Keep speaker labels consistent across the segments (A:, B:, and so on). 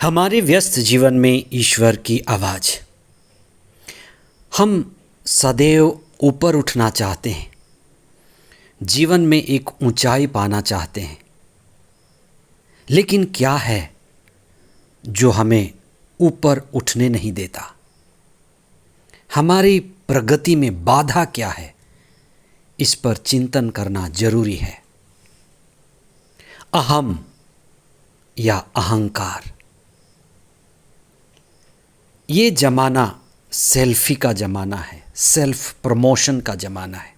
A: हमारे व्यस्त जीवन में ईश्वर की आवाज़। हम सदैव ऊपर उठना चाहते हैं, जीवन में एक ऊंचाई पाना चाहते हैं, लेकिन क्या है जो हमें ऊपर उठने नहीं देता? हमारी प्रगति में बाधा क्या है? इस पर चिंतन करना जरूरी है। अहम या अहंकार, ये ज़माना सेल्फी का ज़माना है, सेल्फ प्रमोशन का ज़माना है,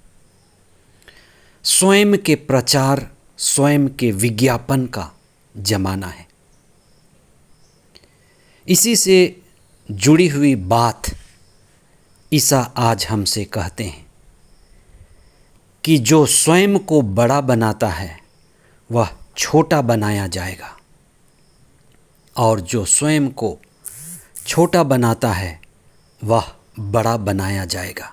A: स्वयं के प्रचार, स्वयं के विज्ञापन का ज़माना है। इसी से जुड़ी हुई बात ईसा आज हमसे कहते हैं कि जो स्वयं को बड़ा बनाता है वह छोटा बनाया जाएगा, और जो स्वयं को छोटा बनाता है वह बड़ा बनाया जाएगा।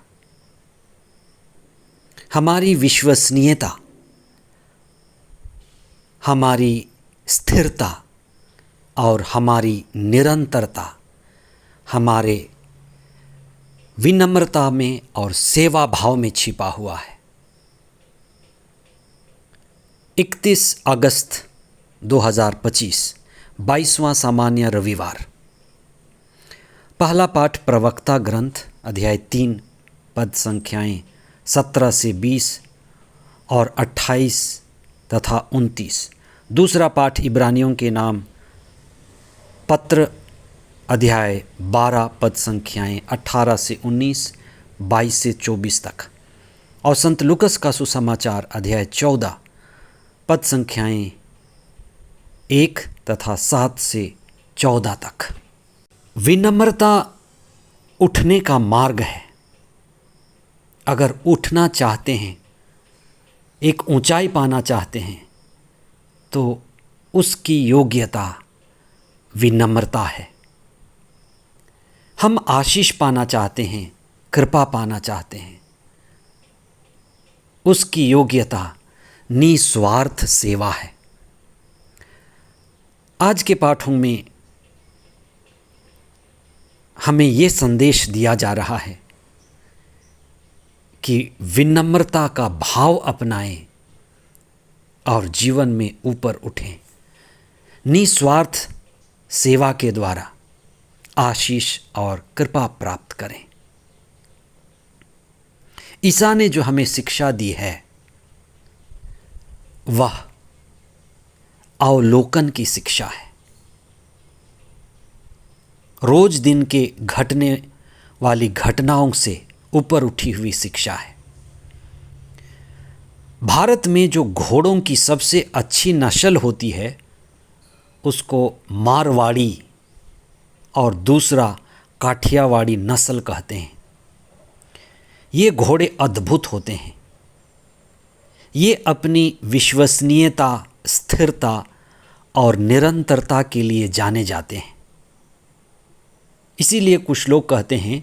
A: हमारी विश्वसनीयता, हमारी स्थिरता और हमारी निरंतरता हमारे विनम्रता में और सेवा भाव में छिपा हुआ है। 31 अगस्त 2025, 22वां सामान्य रविवार। पहला पाठ प्रवक्ता ग्रंथ अध्याय 3 पद संख्याएं 17 से 20 और 28 तथा 29। दूसरा पाठ इब्रानियों के नाम पत्र अध्याय 12 पद संख्याएं 18 से 19, 22 से 24 तक, और संत लूकस का सुसमाचार अध्याय 14 पद संख्याएं 1 तथा 7 से 14 तक। विनम्रता उठने का मार्ग है। अगर उठना चाहते हैं, एक ऊंचाई पाना चाहते हैं, तो उसकी योग्यता विनम्रता है। हम आशीष पाना चाहते हैं, कृपा पाना चाहते हैं, उसकी योग्यता निस्वार्थ सेवा है। आज के पाठों में हमें ये संदेश दिया जा रहा है कि विनम्रता का भाव अपनाएं और जीवन में ऊपर उठें, निस्वार्थ सेवा के द्वारा आशीष और कृपा प्राप्त करें। ईसा ने जो हमें शिक्षा दी है वह अवलोकन की शिक्षा है, रोज दिन के घटने वाली घटनाओं से ऊपर उठी हुई शिक्षा है। भारत में जो घोड़ों की सबसे अच्छी नस्ल होती है उसको मारवाड़ी और दूसरा काठियावाड़ी नस्ल कहते हैं। ये घोड़े अद्भुत होते हैं। ये अपनी विश्वसनीयता, स्थिरता और निरंतरता के लिए जाने जाते हैं। इसीलिए कुछ लोग कहते हैं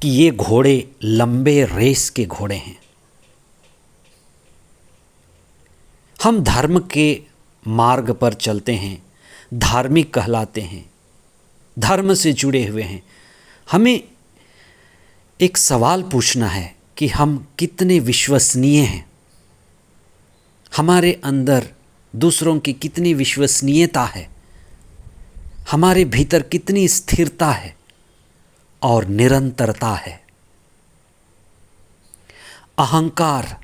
A: कि ये घोड़े लंबे रेस के घोड़े हैं। हम धर्म के मार्ग पर चलते हैं, धार्मिक कहलाते हैं, धर्म से जुड़े हुए हैं। हमें एक सवाल पूछना है कि हम कितने विश्वसनीय हैं, हमारे अंदर दूसरों की कितनी विश्वसनीयता है, हमारे भीतर कितनी स्थिरता है और निरंतरता है। अहंकार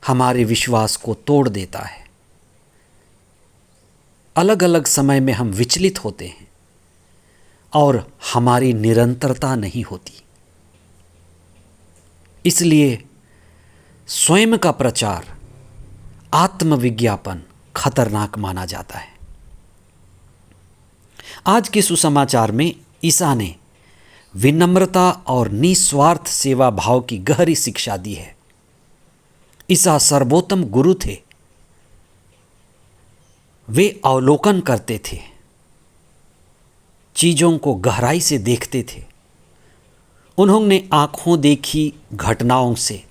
A: हमारे विश्वास को तोड़ देता है। अलग अलग समय में हम विचलित होते हैं और हमारी निरंतरता नहीं होती। इसलिए स्वयं का प्रचार, आत्मविज्ञापन खतरनाक माना जाता है। आज के सुसमाचार में ईसा ने विनम्रता और निस्वार्थ सेवा भाव की गहरी शिक्षा दी है। ईसा सर्वोत्तम गुरु थे। वे अवलोकन करते थे, चीज़ों को गहराई से देखते थे। उन्होंने आंखों देखी घटनाओं से,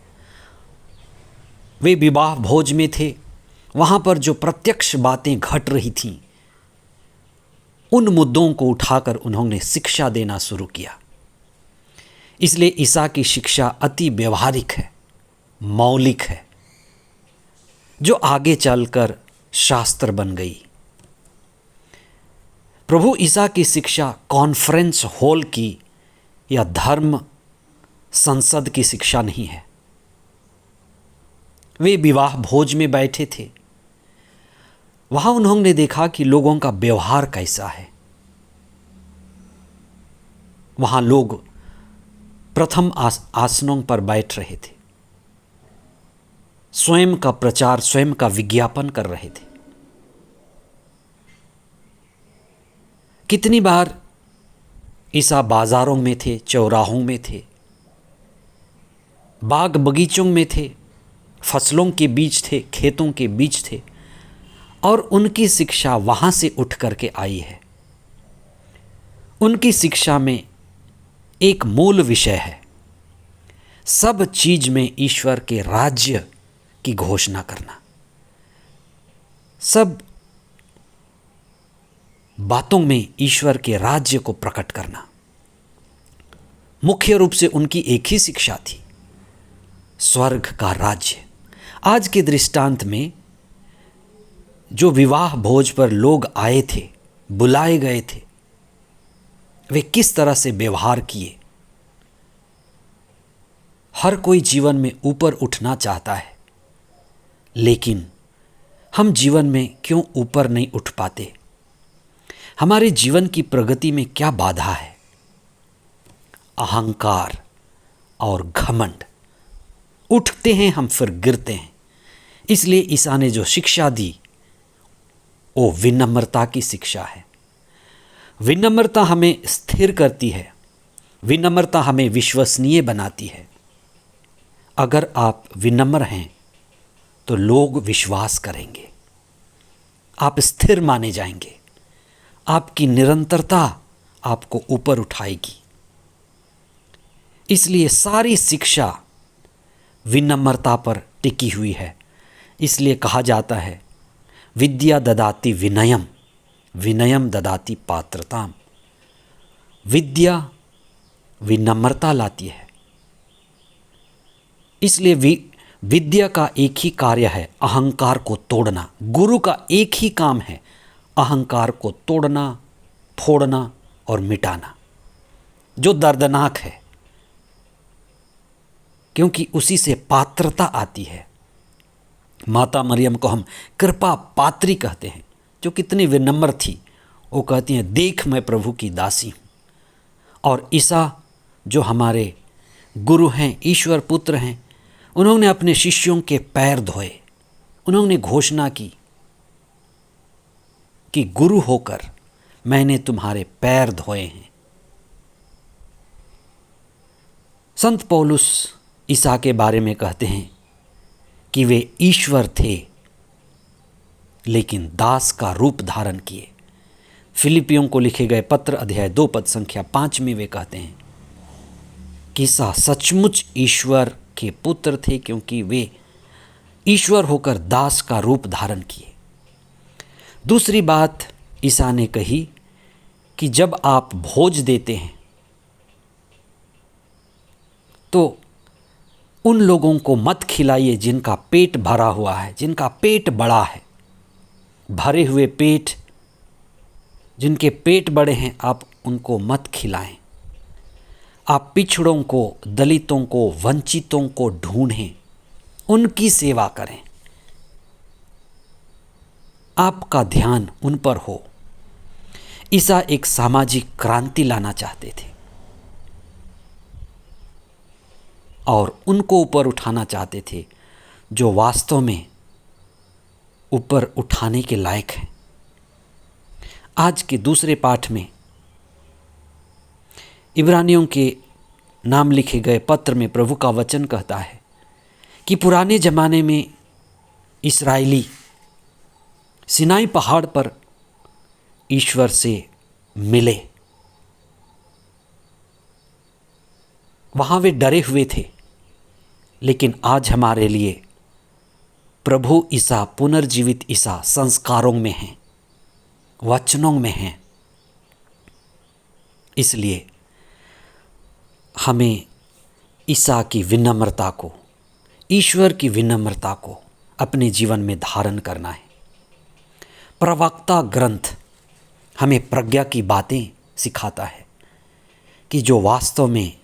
A: वे विवाह भोज में थे, वहाँ पर जो प्रत्यक्ष बातें घट रही थीं उन मुद्दों को उठाकर उन्होंने शिक्षा देना शुरू किया। इसलिए ईसा की शिक्षा अति व्यवहारिक है, मौलिक है, जो आगे चलकर शास्त्र बन गई। प्रभु ईसा की शिक्षा कॉन्फ्रेंस हॉल की या धर्म संसद की शिक्षा नहीं है। वे विवाह भोज में बैठे थे, वहां उन्होंने देखा कि लोगों का व्यवहार कैसा है। वहां लोग प्रथम आसनों पर बैठ रहे थे, स्वयं का प्रचार, स्वयं का विज्ञापन कर रहे थे। कितनी बार ईसा बाजारों में थे, चौराहों में थे, बाग बगीचों में थे, फसलों के बीच थे, खेतों के बीच थे, और उनकी शिक्षा वहां से उठ करके आई है। उनकी शिक्षा में एक मूल विषय है, सब चीज में ईश्वर के राज्य की घोषणा करना, सब बातों में ईश्वर के राज्य को प्रकट करना। मुख्य रूप से उनकी एक ही शिक्षा थी, स्वर्ग का राज्य। आज के दृष्टांत में जो विवाह भोज पर लोग आए थे, बुलाए गए थे, वे किस तरह से व्यवहार किए। हर कोई जीवन में ऊपर उठना चाहता है, लेकिन हम जीवन में क्यों ऊपर नहीं उठ पाते? हमारे जीवन की प्रगति में क्या बाधा है? अहंकार और घमंड। उठते हैं हम, फिर गिरते हैं। इसलिए ईसा ने जो शिक्षा दी वो विनम्रता की शिक्षा है। विनम्रता हमें स्थिर करती है, विनम्रता हमें विश्वसनीय बनाती है। अगर आप विनम्र हैं तो लोग विश्वास करेंगे, आप स्थिर माने जाएंगे, आपकी निरंतरता आपको ऊपर उठाएगी। इसलिए सारी शिक्षा विनम्रता पर टिकी हुई है। इसलिए कहा जाता है, विद्या ददाति विनयम, विनयम ददाति पात्रताम। विद्या विनम्रता लाती है। इसलिए विद्या का एक ही कार्य है, अहंकार को तोड़ना। गुरु का एक ही काम है, अहंकार को तोड़ना, फोड़ना और मिटाना, जो दर्दनाक है, क्योंकि उसी से पात्रता आती है। माता मरियम को हम कृपा पात्री कहते हैं, जो कितनी विनम्र थी। वो कहती हैं, देख मैं प्रभु की दासी हूँ। और ईसा जो हमारे गुरु हैं, ईश्वर पुत्र हैं, उन्होंने अपने शिष्यों के पैर धोए। उन्होंने घोषणा की कि गुरु होकर मैंने तुम्हारे पैर धोए हैं। संत पौलुस ईसा के बारे में कहते हैं कि वे ईश्वर थे लेकिन दास का रूप धारण किए। फिलिपियों को लिखे गए पत्र अध्याय 2 पद संख्या 5 में वे कहते हैं कि ईसा सचमुच ईश्वर के पुत्र थे, क्योंकि वे ईश्वर होकर दास का रूप धारण किए। दूसरी बात ईसा ने कही कि जब आप भोज देते हैं तो उन लोगों को मत खिलाइए जिनका पेट भरा हुआ है, जिनका पेट बड़ा है। भरे हुए पेट, जिनके पेट बड़े हैं, आप उनको मत खिलाएं। आप पिछड़ों को, दलितों को, वंचितों को ढूंढें, उनकी सेवा करें। आपका ध्यान उन पर हो। ईसा एक सामाजिक क्रांति लाना चाहते थे और उनको ऊपर उठाना चाहते थे जो वास्तव में ऊपर उठाने के लायक हैं। आज के दूसरे पाठ में इब्रानियों के नाम लिखे गए पत्र में प्रभु का वचन कहता है कि पुराने ज़माने में इस्राएली सिनाई पहाड़ पर ईश्वर से मिले। वहाँ वे डरे हुए थे, लेकिन आज हमारे लिए प्रभु ईसा, पुनर्जीवित ईसा संस्कारों में हैं, वचनों में हैं, इसलिए हमें ईसा की विनम्रता को, ईश्वर की विनम्रता को अपने जीवन में धारण करना है। प्रवक्ता ग्रंथ हमें प्रज्ञा की बातें सिखाता है कि जो वास्तव में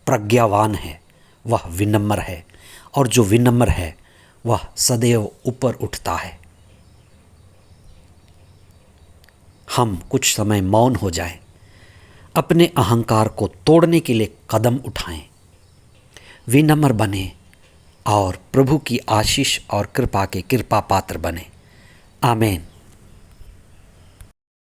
A: प्रज्ञावान है वह विनम्र है, और जो विनम्र है वह सदैव ऊपर उठता है। हम कुछ समय मौन हो जाएं, अपने अहंकार को तोड़ने के लिए कदम उठाएं, विनम्र बने और प्रभु की आशीष और कृपा के कृपा पात्र बने। आमीन।